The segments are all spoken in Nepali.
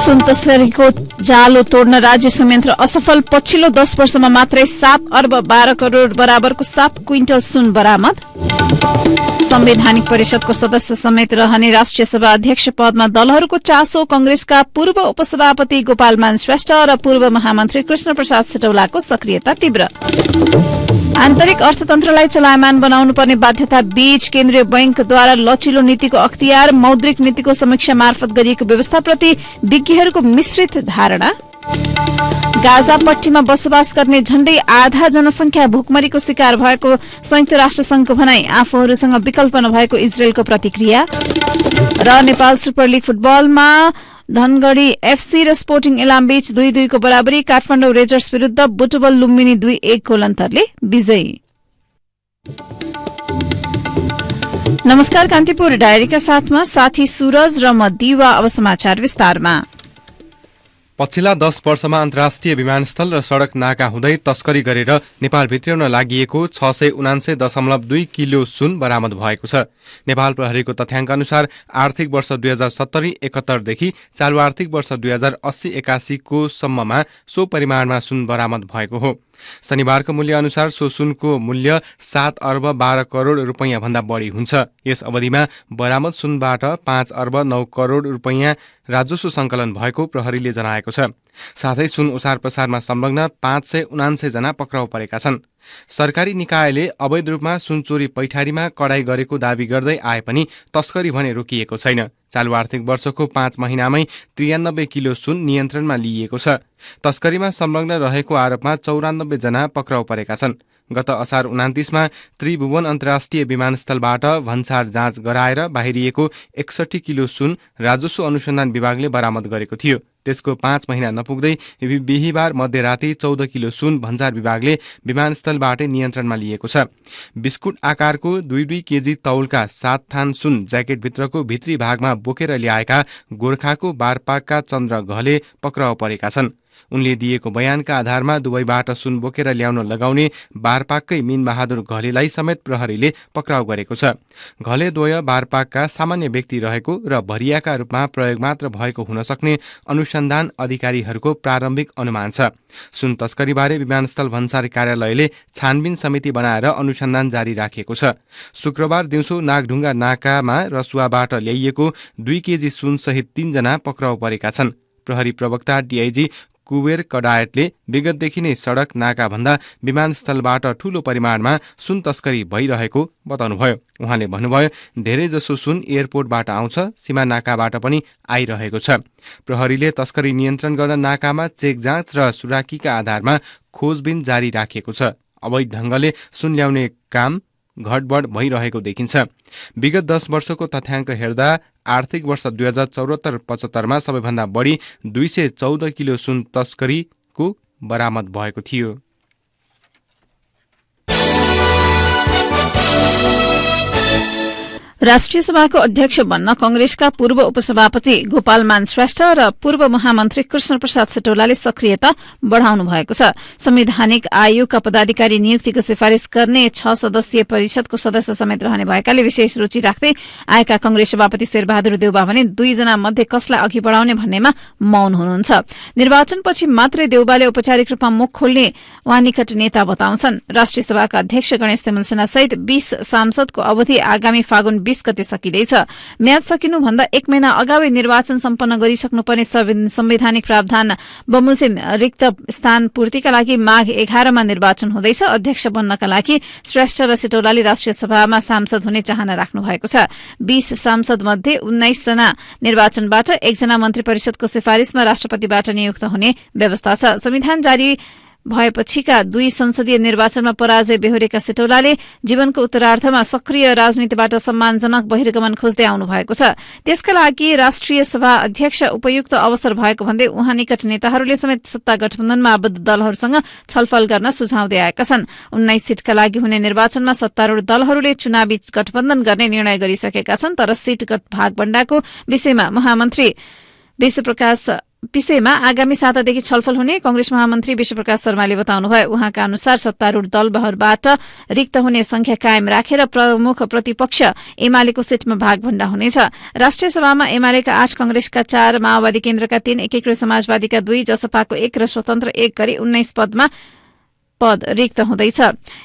सुन तस्करीको जालो तोड्न राज्य संयन्त्र असफल। पछिल्लो 10 वर्षमा मात्रै 7 अर्ब 12 करोड़ बराबरको 7 क्विन्टल सुन बरामद। संवैधानिक परिषदको सदस्य समेत रहने राष्ट्रिय सभा अध्यक्ष पदमा दलहरूको चासो। कंग्रेसका पूर्व उपसभापति गोपालमान श्रेष्ठ र पूर्व महामन्त्री कृष्ण प्रसाद सिटौलाको सक्रियता तीव्र। आन्तरिक अर्थतन्त्रलाई चलायमान बनाउनु पर्ने बाध्यता बीच केन्द्रीय बैंकद्वारा लचिलो नीतिको अख्तियार। मौद्रिक नीतिको समीक्षा मार्फत गरिएको व्यवस्थाप्रति विज्ञहरूको मिश्रित धारणा। गाजा पट्टीमा बसोबास गर्ने झण्डै आधा जनसंख्या भुकमरीको शिकार भएको संयुक्त राष्ट्र संघको भनाई। आफूहरूसँग विकल्प नभएको इजरायलको प्रतिक्रिया। र नेपाल सुपर लिग फुटबलमा धनगढ़ी एफसी र स्पोर्टिङ इलाम बीच 2-2 को बराबरी। काठमाडौँ रेजर्स विरूद्ध बुटबल लुम्बिनी 2-1 गोल अन्तरले विजयी। नमस्कार, कान्तिपुर डायरीका साथमा साथी सूरज र म दिवा। अब समाचार विस्तारमा। पछिल्ला 10 वर्षमा अन्तर्राष्ट्रिय विमानस्थल र सड़क नाका हुँदै तस्करी गरेर नेपाल भित्र्याउन लागि 679.2 किलो सुन बरामद भएको छ। नेपाल प्रहरीको तथ्याङ्क अनुसार आर्थिक वर्ष 2070-71 देखि चालु आर्थिक वर्ष 2080-81 को सम्ममा सो परिमाणमा सुन बरामद भएको हो। शनिबारको मूल्य अनुसार सो सुनको मूल्य 7 अर्ब 12 करोड़ रुपैयाँ भन्दा बढी हुन्छ। यस अवधिमा बरामद सुनबाट 5 अर्ब 9 करोड़ रुपैयाँ राजस्व संकलन भएको प्रहरीले जनाएको छ। साथै सुन ओसार प्रसारमा संलग्न 579 जना पक्राउ परेका छन्। सरकारी निकायले अवैध रूपमा सुन चोरी पैठारीमा कडाई गरेको दावी गर्दै आए पनि तस्करी भने रोकिएको छैन। चालु आर्थिक वर्षको 5 महिनामै 93 किलो सुन नियन्त्रणमा लिइएको छ। तस्करीमा संलग्न रहेको आरोपमा 94 जना पक्राउ परेका छन्। गत असार 29 मा त्रिभुवन अन्तर्राष्ट्रिय विमानस्थलबाट भन्सार जाँच गराएर बाहिरिएको 61 किलो सुन राजस्व अनुसन्धान विभागले बरामद गरेको थियो। त्यसको 5 महिना नपुग्दै बिहीबार मध्यराती 14 किलो सुन भन्सार विभागले विमानस्थलबाटै नियन्त्रणमा लिएको छ। बिस्कुट आकारको 2-2 केजी तौलका 7 थान सुन ज्याकेटभित्रको भित्री भागमा बोकेर ल्याएका गोर्खाको बारपाकका चन्द्र घले पक्राउ परेका छन्। उनले दिएको बयानका आधारमा दुबईबाट सुन बोकेर ल्याउन लगाउने बारपाककै मीनबहादुर घलेलाई समेत प्रहरीले पक्राउ गरेको छ। घलेद्वय बारपाकका सामान्य व्यक्ति रहेको र भरियाका रूपमा प्रयोग मात्र भएको हुन सक्ने अनुसन्धान अधिकारीहरूको प्रारम्भिक अनुमान छ। सुन तस्करीबारे विमानस्थल भन्सार कार्यालयले छानबिन समिति बनाएर अनुसन्धान जारी राखेको छ। शुक्रबार दिउँसो नागढुङ्गा नाकामा रसुवाबाट ल्याइएको 2 केजी सुनसहित 3 जना पक्राउ परेका छन्। प्रहरी प्रवक्ता डीआईजी कुबेर कडायतले विगतदेखि नै सड़क नाका भन्दा विमानस्थलबाट ठूलो परिमाणमा सुन तस्करी भइरहेको बताउनुभयो। उहाँले भन्नुभयो, धेरै जसो सुन एयरपोर्टबाट आउँछ, सीमा नाकाबाट पनि आइरहेको छ। प्रहरीले तस्करी नियन्त्रण गर्न नाकामा चेक जाँच र सुराकीका आधारमा खोजबिन जारी राखिएको छ। अवैध ढंगले सुन ल्याउने काम घटबढ भइरहेको देखिन्छ। विगत 10 वर्षको तथ्याङ्क हेर्दा आर्थिक वर्ष 2074-75 मा सबैभन्दा बढी 214 किलो सुन तस्करीको बरामद भएको थियो। राष्ट्रिय सभाको अध्यक्ष बन्न कंग्रेसका पूर्व उपसभापति गोपालमान श्रेष्ठ र पूर्व महामन्त्री कृष्ण प्रसाद सिटौलाले सक्रियता बढ़ाउनु भएको छ। संवैधानिक आयोगका पदाधिकारी नियुक्तिको सिफारिश गर्ने 6 सदस्यीय परिषदको सदस्य समेत रहने भएकाले विशेष रुचि राख्दै आएका कंग्रेस सभापति शेरबहादुर देउबा भने 2 जना मध्ये कसलाई अघि बढाउने भन्नेमा मौन हुनुहुन्छ। निर्वाचनपछि मात्रै देउबाले औपचारिक रूपमा मुख खोल्ने उहाँ निकट नेता बताउँछन्। राष्ट्रिय सभाका अध्यक्ष गणेश तिमल सिन्हा सहित 20 सांसदको अवधि आगामी फागुन 20 गते सकिँदैछ। म्याद सकिनुभन्दा 1 महिना अगावै निर्वाचन सम्पन्न गरिसक्नुपर्ने संवैधानिक प्रावधान बमोजिम रिक्त स्थान पूर्तिका लागि माघ 11 मा निर्वाचन हुँदैछ। अध्यक्ष बन्नका लागि श्रेष्ठ र सिटौलाले राष्ट्रिय सभामा सांसद हुने चाहना राख्नु भएको छ। 20 सांसद मध्ये 19 जना निर्वाचनबाट, 1 जना मन्त्री परिषदको सिफारिशमा राष्ट्रपतिबाट नियुक्त हुने व्यवस्था छ। संविधान जारी भएपछिका 2 संसदीय निर्वाचनमा पराजय बेहोरेका सिटौलाले जीवनको उत्तरार्धमा सक्रिय राजनीतिबाट सम्मानजनक बहिर्गमन खोज्दै आउनु भएको छ। त्यसका लागि राष्ट्रिय सभा अध्यक्ष उपयुक्त अवसर भएको भन्दै उहाँ निकट नेताहरूले समेत सत्ता गठबन्धनमा आबद्ध दलहरूसँग छलफल गर्न सुझाउँदै आएका छन्। 19 सीटका लागि हुने निर्वाचनमा सत्तारूढ दलहरूले चुनावी गठबन्धन गर्ने निर्णय गरिसकेका छन्, तर सीट भागबण्डाको विषयमा महामन्त्री विश्वप्रकाश विषयमा आगामी सातादेखि छलफल हुने कांग्रेस महामन्त्री विश्वप्रकाश शर्माले बताउनुभयो। उहाँका अनुसार सत्तारूढ दलबाट रिक्त हुने संख्या कायम राखेर प्रमुख प्रतिपक्ष एमालेको सिटमा भागभण्डा हुनेछ। राष्ट्रिय सभामा एमालेका 8, कांग्रेसका 4, माओवादी केन्द्रका 3, एकीकृत समाजवादीका 2, जसपाको 1 र स्वतन्त्र 1 गरी 19 पद रिक्त हुँदैछ।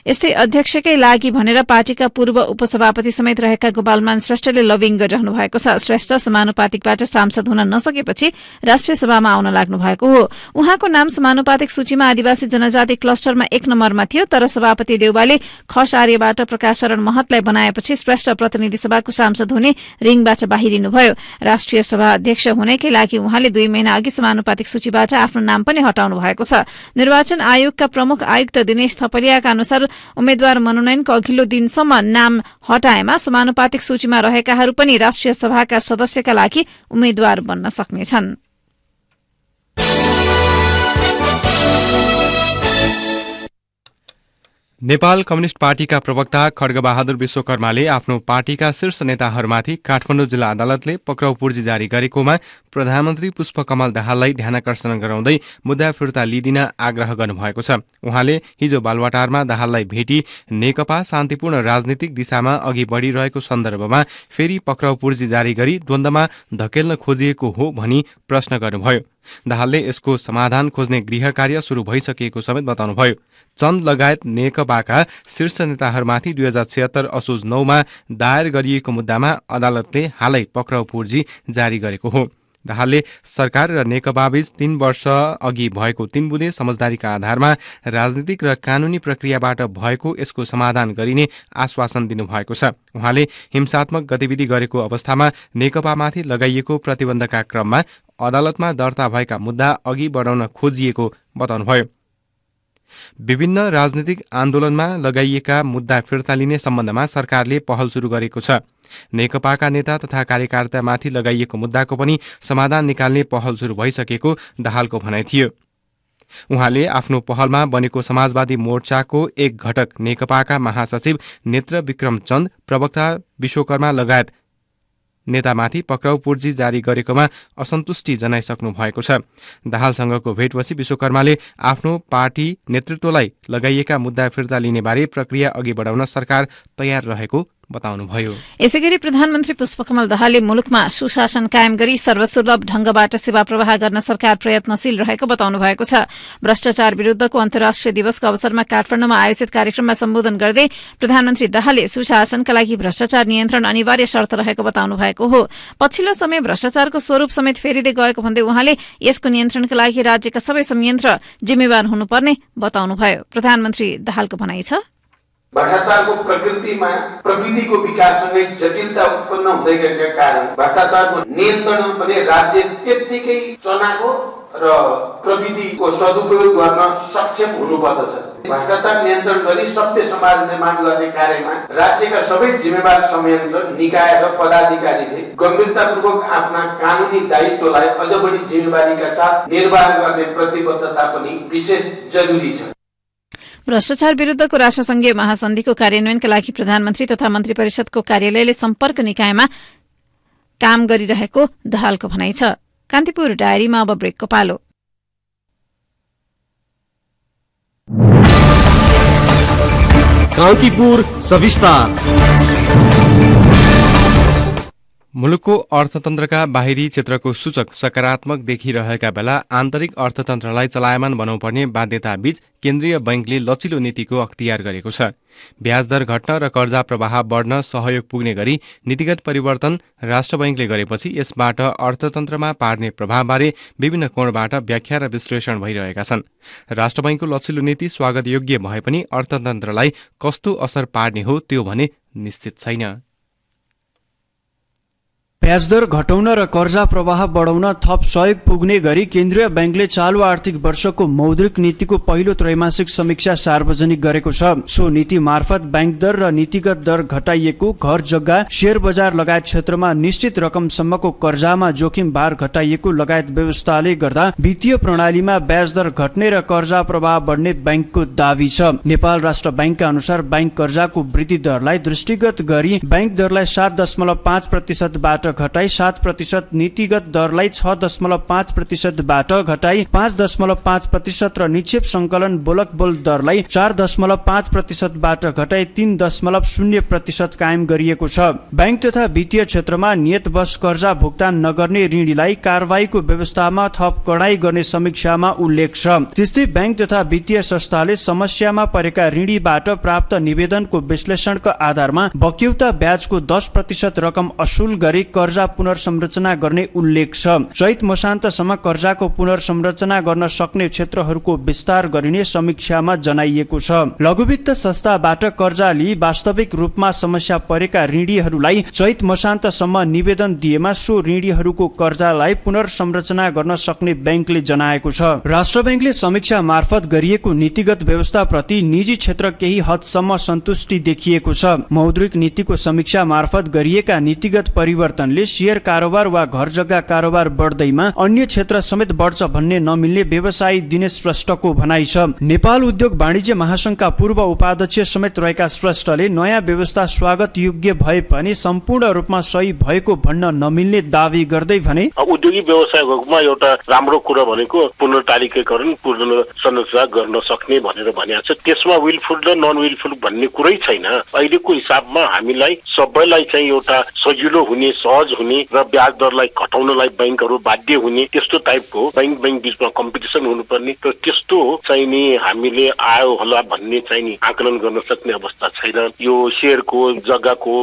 यस्तै अध्यक्षकै लागि भनेर पार्टीका पूर्व उपसभापति समेत रहेका गोपालमान श्रेष्ठले लबिङ गरिरहनु भएको छ। श्रेष्ठ समानुपातिकबाट सांसद हुन नसकेपछि राष्ट्रिय सभामा आउन लाग्नु भएको हो। उहाँको नाम समानुपातिक सूचीमा आदिवासी जनजाति क्लस्टरमा 1 नम्बरमा थियो, तर सभापति देउबाले खस आर्यबाट प्रकाश शरण महतलाई बनाएपछि श्रेष्ठ प्रतिनिधि सभाको सांसद हुने रिङबाट बाहिरिनुभयो। राष्ट्रिय सभा अध्यक्ष हुनेकै लागि उहाँले 2 महिना अघि समानुपातिक सूचीबाट आफ्नो नाम पनि हटाउनु भएको छ। निर्वाचन आयोगका प्रमुख आयुक्त दिनेश थपलियाका अनुसार उम्मेद्वार मनोनयनको अघिल्लो दिनसम्म नाम हटाएमा समानुपातिक सूचीमा रहेकाहरू पनि राष्ट्रिय सभाका सदस्यका लागि उम्मेद्वार बन्न सक्नेछन्। नेपाल कम्युनिष्ट पार्टीका प्रवक्ता खड्गबहादुर विश्वकर्माले आफ्नो पार्टीका शीर्ष नेताहरूमाथि काठमाडौँ जिल्ला अदालतले पक्राउ पूर्जी जारी गरेकोमा प्रधानमन्त्री पुष्पकमल दाहाललाई ध्यानाकर्षण गराउँदै मुद्दा फिर्ता लिइदिन आग्रह गर्नुभएको छ। उहाँले हिजो बालुवाटारमा दाहाललाई भेटी नेकपा शान्तिपूर्ण राजनीतिक दिशामा अघि बढ़िरहेको सन्दर्भमा फेरि पक्राउ पूर्जी जारी गरी द्वन्द्वमा धकेल्न खोजिएको हो भनी प्रश्न गर्नुभयो। दाहालले यसको समाधान खोज्ने गृह कार्य शुरू भइसकेको समेत बताउनुभयो। चन्द लगायत नेकपाका शीर्ष नेताहरूमाथि 2076 असोज 9 मा दायर गरिएको मुद्दामा अदालतले हालै पक्राउ पूर्जी जारी गरेको हो। दाहालले सरकार र नेकपाबीच 3 वर्ष अघि भएको 3 बुँदे समझदारीका आधारमा राजनीतिक र कानूनी प्रक्रियाबाट भएको यसको समाधान गरिने आश्वासन दिनुभएको छ। उहाँले हिंसात्मक गतिविधि गरेको अवस्थामा नेकपामाथि लगाइएको प्रतिबन्धका क्रममा अदालतमा दर्ता भएका मुद्दा अघि बढाउन खोजिएको बताउनुभयो। विभिन्न राजनीतिक आन्दोलनमा लगाइएका मुद्दा फिर्ता लिने सम्बन्धमा सरकारले पहल शुरू गरेको छ। नेकपाका नेता तथा कार्यकर्तामाथि लगाइएको मुद्दाको पनि समाधान निकाल्ने पहल शुरू भइसकेको दाहालको भनाइ थियो। उहाँले आफ्नो पहलमा बनेको समाजवादी मोर्चाको एक घटक नेकपाका महासचिव नेत्र विक्रम चन्द, प्रवक्ता विश्वकर्मा लगायत नेतामाथि पक्राउ पूर्जी जारी गरेकोमा असन्तुष्टि जनाइसक्नु भएको छ। दाहालसँगको भेटपछि विश्वकर्माले आफ्नो पार्टी नेतृत्वलाई लगाइएका मुद्दा फिर्ता लिने बारे प्रक्रिया अघि बढाउन सरकार तयार रहेको बताउनुभयो। यसैगरी प्रधानमन्त्री पुष्पकमल दाहालले मुलुकमा सुशासन कायम गरी सर्वसुलभ ढंगबाट सेवा प्रवाह गर्न सरकार प्रयत्नशील रहेको बताउनु भएको छ। भ्रष्टाचार विरुद्धको अन्तर्राष्ट्रिय दिवसको अवसरमा काठमाडौँमा आयोजित कार्यक्रममा सम्बोधन गर्दै प्रधानमन्त्री दाहालले सुशासनका लागि भ्रष्टाचार नियन्त्रण अनिवार्य शर्त रहेको बताउनु भएको हो। पछिल्लो समय भ्रष्टाचारको स्वरूप समेत फेरिँदै गएको भन्दै उहाँले यसको नियन्त्रणका लागि राज्यका सबै संयन्त्र जिम्मेवार हुनुपर्ने बताउनुभयो। प्रधानमन्त्री दाहालको भनाइ छ, भ्रष्टाचारको प्रकृतिमा प्रविधिको विकाससँगै जटिलता उत्पन्न हुँदै गएका कारण भ्रष्टाचारको नियन्त्रण पनि राज्य त्यत्तिकै चनाको र प्रविधिको सदुपयोग गर्न सक्षम हुनुपर्दछ। भ्रष्टाचार नियन्त्रण गरी सभ्य समाज निर्माण गर्ने कार्यमा राज्यका सबै जिम्मेवार संयन्त्र, निकाय र पदाधिकारीले गम्भीरतापूर्वक आफ्ना कानूनी दायित्वलाई अझ बढी जिम्मेवारीका साथ निर्वाह गर्ने प्रतिबद्धता पनि विशेष जरुरी छ। भ्रष्टाचार विरुद्धको राष्ट्रसंघीय महासन्धिको कार्यान्वयनका लागि प्रधानमन्त्री तथा मन्त्री परिषदको कार्यालयले सम्पर्क निकायमा काम गरिरहेको दाहालको भनाइ छ। कान्तिपुर डायरीमा अब ब्रेकको पालो। कान्तिपुर सविस्तार। मुलुकको अर्थतन्त्रका बाहिरी क्षेत्रको सूचक सकारात्मक देखिरहेका बेला आन्तरिक अर्थतन्त्रलाई चलायमान बनाउनुपर्ने बाध्यताबीच केन्द्रीय बैंकले लचिलो नीतिको अख्तियार गरेको छ। ब्याजदर घट्न र कर्जा प्रवाह बढ्न सहयोग पुग्ने गरी नीतिगत परिवर्तन राष्ट्र बैंकले गरेपछि यसबाट अर्थतन्त्रमा पार्ने प्रभावबारे विभिन्न कोणबाट व्याख्या र विश्लेषण भइरहेका छन्। राष्ट्र बैंकको लचिलो नीति स्वागत योग्य भए पनि अर्थतन्त्रलाई कस्तो असर पार्ने हो त्यो भने निश्चित छैन। ब्याजदर घटाउन र कर्जा प्रवाह बढाउन थप सहयोग पुग्ने गरी केन्द्रीय बैंकले चालु आर्थिक वर्षको मौद्रिक नीतिको पहिलो त्रैमासिक समीक्षा सार्वजनिक गरेको छ। सो नीति मार्फत बैंक दर र नीतिगत दर घटाइएको, घर जग्गा, शेयर बजार लगायत क्षेत्रमा निश्चित रकमसम्मको कर्जामा जोखिम भार घटाइएको लगायत व्यवस्थाले गर्दा वित्तीय प्रणालीमा ब्याजदर घट्ने र कर्जा प्रवाह बढ्ने बैंकको दावी छ। नेपाल राष्ट्र बैंकका अनुसार बैंक कर्जाको वृद्धि दरलाई दृष्टिगत गरी बैंक दरलाई 7.5% बाट घटाई 7%, नीतिगत दरलाई 6.5% बाट घटाई 5.5% र निक्षेप संकलन बोलकबोल दरलाई 4.5% बाट घटाई 3.0% कायम गरिएको छ। बैंक तथा वित्तीय क्षेत्रमा नियतवश कर्जा भुक्तान नगर्ने ऋणीलाई कारबाहीको व्यवस्थामा थप कडाई गर्ने समीक्षामा उल्लेख छ। त्यस्तै बैंक तथा वित्तीय संस्थाले समस्यामा परेका ऋणीबाट प्राप्त निवेदनको विश्लेषणका आधारमा बक्यौता ब्याजको 10% रकम असुल गरी कर्जा पुनर्संरचना गर्ने उल्लेख छ। चैत मसान्तसम्म कर्जाको पुनर्संरचना गर्न सक्ने क्षेत्रहरूको विस्तार गरिने समीक्षामा जनाइएको छ। लघुवित्त संस्थाबाट कर्जा लिई वास्तविक रूपमा समस्या परेका ऋणीहरूलाई चैत मसान्तसम्म निवेदन दिएमा सो ऋणीहरूको कर्जालाई पुनर्संरचना गर्न सक्ने बैंकले जनाएको छ। राष्ट्र बैंकले समीक्षा मार्फत गरिएको नीतिगत व्यवस्थाप्रति निजी क्षेत्र केही हदसम्म सन्तुष्टि देखिएको छ। मौद्रिक नीतिको समीक्षा मार्फत गरिएका नीतिगत परिवर्तनले शेयर कारोबार वा घर जग्गा कारोबार बढ्दैमा अन्य क्षेत्र समेत बढ्छ भन्ने नमिल्ने व्यवसायी दिनेश श्रेष्ठको भनाइ छ। नेपाल उद्योग वाणिज्य महासंघका पूर्व उपाध्यक्ष समेत रहेका श्रेष्ठले नयाँ व्यवस्था स्वागत योग्य भए पनि सम्पूर्ण रूपमा सही भएको भन्न नमिल्ने दावी गर्दै भने उद्योगिक व्यवसायमा एउटा राम्रो कुरा भनेको पुनर्तालिकाकरण पुनर्संरचना गर्न सक्ने भनेर भनिएको छ। त्यसमा विलफुल र नन विलफुल भन्ने कुरै छैन। अहिलेको हिसाबमा हामीलाई सबैलाई चाहिँ एउटा सजिलो हुने सहज हुने र ब्याज दरलाई घटाउनलाई बैंकहरू बाध्य हुने त्यस्तो टाइपको बैंक बीचमा कम्पिटिसन हुनुपर्ने र त्यस्तो चाहिँ नि हामीले आयो होला भन्ने चाहिँ नि आकलन गर्न सक्ने अवस्था छैन। यो शेयरको जग्गाको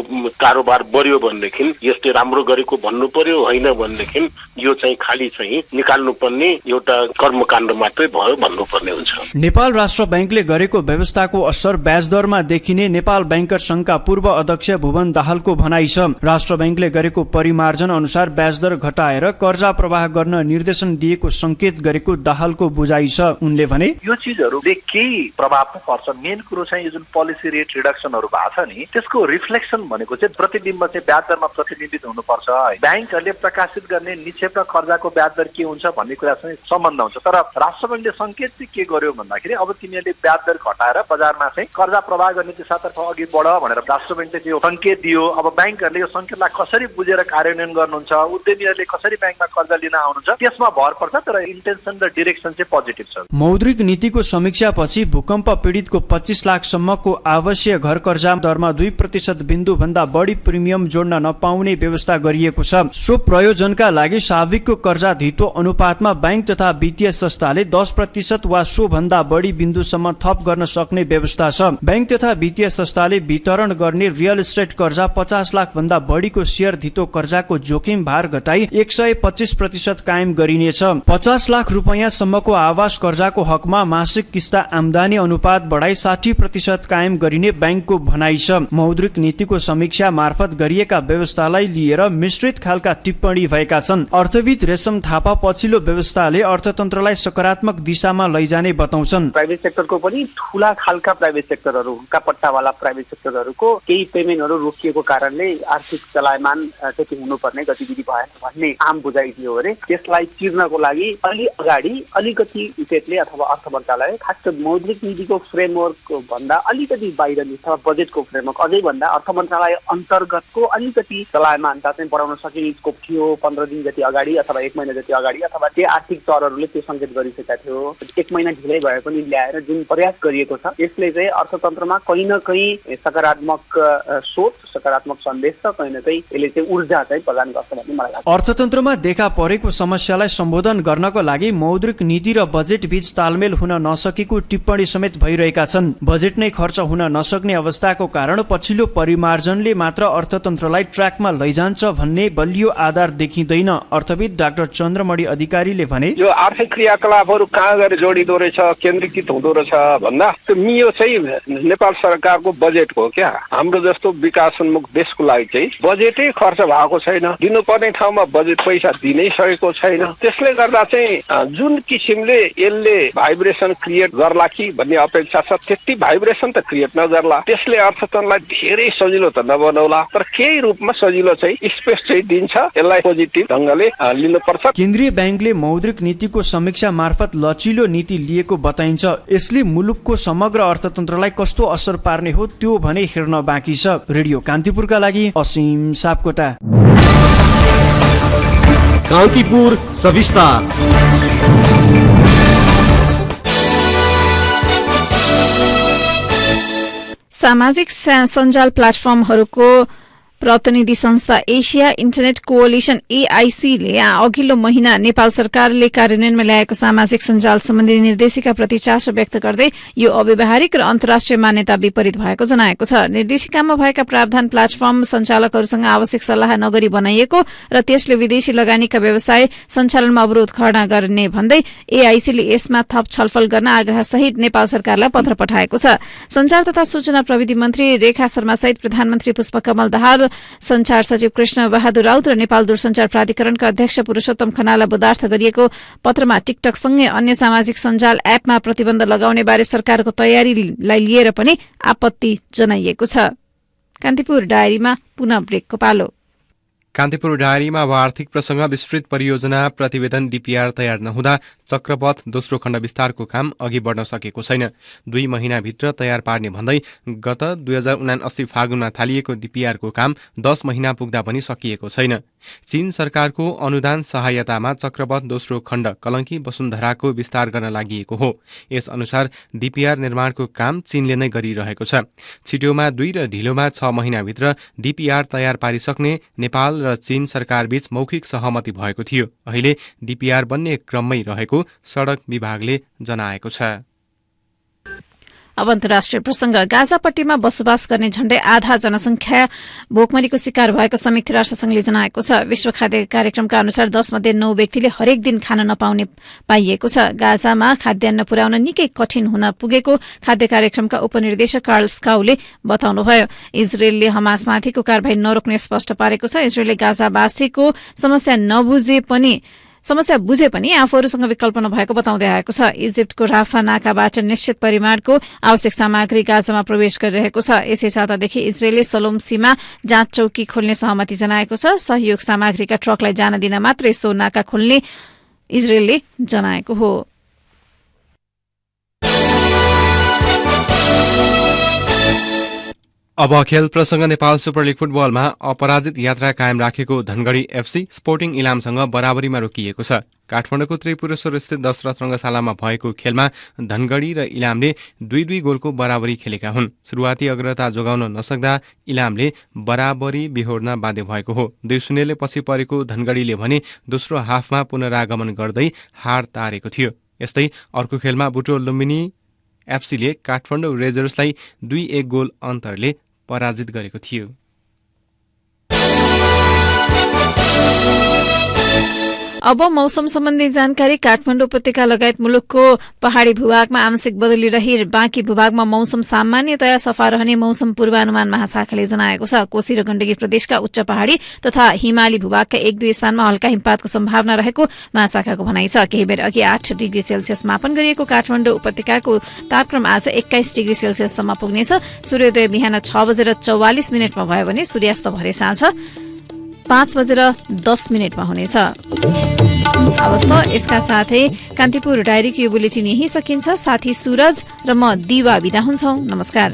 कारोबार बढ्यो भनेदेखि यसले राम्रो गरेको भन्नु पर्यो, होइन भनेदेखि यो चाहिँ खाली चाहिँ निकाल्नु पर्ने एउटा कर्मकाण्ड मात्रै भयो भन्नुपर्ने हुन्छ। नेपाल राष्ट्र बैंकले गरेको व्यवस्थाको असर ब्याज दरमा देखिने नेपाल बैंकर संघका पूर्व अध्यक्ष भुवन दाहालको भनाइ छ। राष्ट्र बैंकले गरेको परिमार्जन अनुसार ब्याज दर घटाएर कर्जा प्रवाह गर्न निर्देशन दिएको संकेत गरेको दाहालको बुझाइ छ। उनले भने यो चीजहरूले केही प्रभाव पर्छ। मेन कुरो चाहिँ यो जुन पोलिसी रेट रिडक्सनहरू भएको छ नि त्यसको रिफ्लेक्सन भनेको चाहिँ प्रतिबिम्ब चाहिँ ब्याज दरमा प्रतिबिम्बित हुनुपर्छ। बैंकहरूले प्रकाशित गर्ने निक्षेप र कर्जाको ब्याज दर के हुन्छ भन्ने कुरासँग सम्बन्ध हुन्छ। तर राष्ट्र बैंकले संकेत चाहिँ के गर्यो भन्दाखेरि अब तिमीहरूले ब्याज दर घटाएर बजारमा चाहिँ कर्जा प्रवाह गर्ने दिशातर्फ अघि बढ भनेर राष्ट्र बैंकले यो संकेत दियो। अब बैंकहरूले यो संकेतलाई कसरी बुझेर कार्यान्वयन गर्नुहुन्छ, उद्यमीहरूले कसरी बैंकमा कर्जा लिन आउनुहुन्छ त्यसमा भर पर्छ। तर इन्टेन्सन र डिरेक्सन चाहिँ पोजिटिभ छ। मौद्रिक नीतिको समीक्षापछि भूकम्प पीडितको 25 लाखसम्मको आवासीय घर कर्जा दरमा 2% बिन्दु भन्दा बढी प्रिमियम जोड्न नपाउने व्यवस्था गरिएको छ। सो प्रयोजनका लागि साविकको कर्जा धितो अनुपातमा बैंक तथा वित्तीय संस्थाले 10% वा सो भन्दा बढी बिन्दुसम्म थप गर्न सक्ने व्यवस्था छ। बैंक तथा वित्तीय संस्थाले वितरण गर्ने रियल एस्टेट कर्जा 50 लाख भन्दा बढीको शेयर धितो कर्जाको जोखिम भार घटाई 125% कायम गरिनेछ। 50 लाख रुपैयाँसम्मको आवास कर्जाको हकमा मासिक किस्ता आम्दानी अनुपात बढाई 60% कायम गरिने बैंकको भनाइ छ। मौद्रिक नीतिको समीक्षा मार्फत गरिएका व्यवस्थालाई लिएर मिश्रित खालका टिप्पणी भएका छन्। अर्थविद रेशम थापा पछिल्लो व्यवस्थाले अर्थतन्त्रलाई सकारात्मक दिशामा लैजाने बताउँछन्। प्राइभेट सेक्टरको पनि ठूला खालका प्राइभेट सेक्टरहरूका पट्टावाला प्राइभेट सेक्टरहरूको केही पेमेन्टहरू रोकिएको कारणले आर्थिक चलायमान क्षति हुनुपर्ने गतिविधि भएन भन्ने आम बुझाइ थियो अरे। त्यसलाई चिर्नको लागि अलि अगाडि अलिकति स्टेटले अथवा अर्थ मन्त्रालय खास गरी मौद्रिक नीतिको फ्रेमवर्क भन्दा अलिकति बाहिर अथवा बजेटको फ्रेमवर्क अझै भन्दा अर्थ मन्त्रालय अन्तर्गतको अलिकति चलायमानता चाहिँ बढाउन सकिने स्कोप थियो 15 दिन जति अगाडि अथवा 1 महिना जति अगाडि। अथवा त्यो आर्थिक चरहरूले त्यो संकेत गरिसकेका थियो। 1 महिना ढिलै भए पनि ल्याएर जुन प्रयास गरिएको छ यसले चाहिँ अर्थतन्त्रमा कहीँ न कहीँ सकारात्मक सोच सकारात्मक सन्देश छ। कहीँ न कहीँ यसले चाहिँ ऊर्जा चाहिँ प्रदान गर्छ भन्ने मलाई लाग्छ। अर्थतन्त्रमा देखा परेको समस्यालाई सम्बोधन गर्नको लागि मौद्रिक नीति र बजेट बीच तालमेल हुन नसकेको टिप्पणी समेत भइरहेका छन्। बजेट नै खर्च हुन नसक्ने अवस्थाको कारण पछिल्लो परिमार्जनले मात्र अर्थतन्त्रलाई ट्र्याकमा लैजान्छ भन्ने बलियो आधार देखिँदैन। अर्थविद डाक्टर चन्द्रमणि अधिकारीले भने यो आर्थिक क्रियाकलापहरू कहाँ गएर जोडिँदो रहेछ केन्द्रीकृत हुँदो रहेछ भन्दा त्यो मियो चाहिँ नेपाल सरकारको बजेट हो क्या। हाम्रो जस्तो विकासोन्मुख देशको लागि चाहिँ बजेटै खर्च भएको छैन। दिनुपर्ने ठाउँमा बजेट पैसा दिनै सकेको छैन। त्यसले गर्दा चाहिँ जुन किसिमले यसले भाइब्रेसन क्रिएट गर्ला कि भन्ने अपेक्षा छ त्यति भाइब्रेसन त क्रिएट नगर्ला। त्यसले अर्थतन्त्रलाई धेरै सजिलो त नबनाउला तर केही रूपमा सजिलो चाहिँ स्पेस चाहिँ दिन्छ। यसलाई पोजिटिभ ढंगले लिनुपर्छ। केन्द्रीय बैंकले मौद्रिक नीतिको समीक्षा मार्फत लचिलो नीति लिएको बताइन्छ। यसले मुलुकको समग्र अर्थतन्त्रलाई कस्तो असर पार्ने हो त्यो भने हेर्न बाँकी छ। रेडियो कान्तिपुरका लागि असीम सापकोटा। कान्तिपुर सविस्तार। सामाजिक सञ्जाल प्लेटफर्महरूको प्रतिनिधि संस्था एसिया इन्टरनेट कोअलिसन एआईसीले अघिल्लो महिना नेपाल सरकारले कार्यान्वयनमा ल्याएको सामाजिक सञ्जाल सम्बन्धी निर्देशिकाप्रति चासो व्यक्त गर्दै यो अव्यावहारिक र अन्तर्राष्ट्रिय मान्यता विपरीत भएको जनाएको छ। निर्देशिकामा भएका प्रावधान प्लेटफर्म सञ्चालकहरूसँग आवश्यक सल्लाह नगरी बनाइएको र त्यसले विदेशी लगानीका व्यवसाय सञ्चालनमा अवरोध खडा गर्ने भन्दै एआईसीले यसमा थप छलफल गर्न आग्रहसहित नेपाल सरकारलाई पत्र पठाएको छ। सञ्चार तथा सूचना प्रविधि मन्त्री रेखा शर्मा सहित प्रधानमन्त्री पुष्पकमल दाहाल, संचार सचिव कृष्ण बहादुर राउत र नेपाल दूरसञ्चार प्राधिकरणका अध्यक्ष पुरुषोत्तम खनाललाई बधार्थ गरिएको पत्रमा टिकटकसँगै अन्य सामाजिक सञ्जाल एपमा प्रतिबन्ध लगाउने बारे सरकारको तयारीलाई लिएर पनि आपत्ति जनाइएको छ। कान्तिपुर डायरीमा पुनः ब्रेकको पालो। कान्तिपुर डायरीमा अब आर्थिक प्रसंग विस्तृत परियोजना प्रतिवेदन डीपीआर तयार नहुँदा चक्रपथ दोस्रो खण्ड विस्तारको काम अघि बढ्न सकेको छैन। 2 महिनाभित्र तयार पार्ने भन्दै गत 2079 फागुनमा थालिएको डीपीआरको काम 10 महिना पुग्दा पनि सकिएको छैन। चीन सरकारको अनुदान सहायतामा चक्रपथ दोस्रो खण्ड कलंकी वसुन्धराको विस्तार गर्न लागि हो। यस अनुसार डीपीआर निर्माणको काम चीनले नै गरिरहेको छ। छिटोमा 2 र ढिलोमा 6 महिनाभित्र डीपीआर तयार पारिसक्ने नेपाल र चीन सरकारबीच मौखिक सहमति भएको थियो। अहिले डीपीआर बन्ने क्रममै रहेको सड़क विभागले जनाएको छ। अब अन्तर्राष्ट्रिय प्रसंग। गाजापट्टीमा बसोबास गर्ने झण्डै आधा जनसंख्या भोकमरीको शिकार भएको संयुक्त राष्ट्रसंघले जनाएको छ। विश्व खाद्य कार्यक्रमका अनुसार 10 मध्ये 9 व्यक्तिले हरेक दिन खान नपाउने पाइएको छ। गाजामा खाद्यान्न पुर्याउन निकै कठिन हुन पुगेको खाद्य कार्यक्रमका उपनिर्देशक कार्ल स्काउले बताउनुभयो। इजरायलले हमासमाथिको कारबाही नरोक्ने स्पष्ट पारेको छ। इजरायलले गाजावासीको समस्या बुझे पनि आफूहरूसँग विकल्प नभएको बताउँदै आएको छ। इजिप्टको राफा नाकाबाट निश्चित परिमाणको आवश्यक सामग्री गाजामा प्रवेश गरिरहेको छ। यसै सातादेखि इजरायलले सलोम सीमा जाँच चौकी खोल्ने सहमति जनाएको छ। सहयोग सामग्रीका ट्रकलाई जान दिन मात्रै सो नाका खोल्ने इजरायलले जनाएको हो। अब खेल प्रसंग। नेपाल सुपर लिग फुटबलमा अपराजित यात्रा कायम राखेको धनगढ़ी एफसी स्पोर्टिङ इलामसँग बराबरीमा रोकिएको छ। काठमाडौँको त्रिपुरेश्वर स्थित दशरथ रंगशालामा भएको खेलमा धनगढ़ी र इलामले 2-2 गोलको बराबरी खेलेका हुन्। सुरुवाती अग्रता जोगाउन नसक्दा इलामले बराबरी बिहोर्न बाध्य भएको हो। 2-0 ले पछि परेको धनगढ़ीले भने दोस्रो हाफमा पुनरागमन गर्दै हार तारेको थियो। यस्तै अर्को खेलमा बुटोल लुम्बिनी एफसीले काठमाडौँ रेजर्सलाई 2-1 गोल अन्तरले पराजित गरेको थियो। अब मौसम सम्बन्धी जानकारी। काठमाडौँ उपत्यका लगायत मुलुकको पहाड़ी भूभागमा आंशिक बदली रही बाँकी भूभागमा मौसम सामान्यतया सफा रहने मौसम पूर्वानुमान महाशाखाले जनाएको छ। कोशी र गण्डकी प्रदेशका उच्च पहाड़ी तथा हिमाली भूभागका 1-2 स्थानमा हल्का हिमपातको सम्भावना रहेको महाशाखाको भनाइ छ। केही बेर अघि 8 डिग्री सेल्सियस मापन गरिएको काठमाडौँ उपत्यकाको तापक्रम आज 21 डिग्री सेल्सियससम्म पुग्नेछ। सूर्योदय बिहान 6:44 भयो भने सूर्यास्त भरे साँझ 5:10 हुनेछ। अवस्था यसका साथै कान्तिपुर डायरीको यो बुलेटिन यही सकिन्छ। साथी सूरज र म दिवा बिदा हुन्छौं। नमस्कार।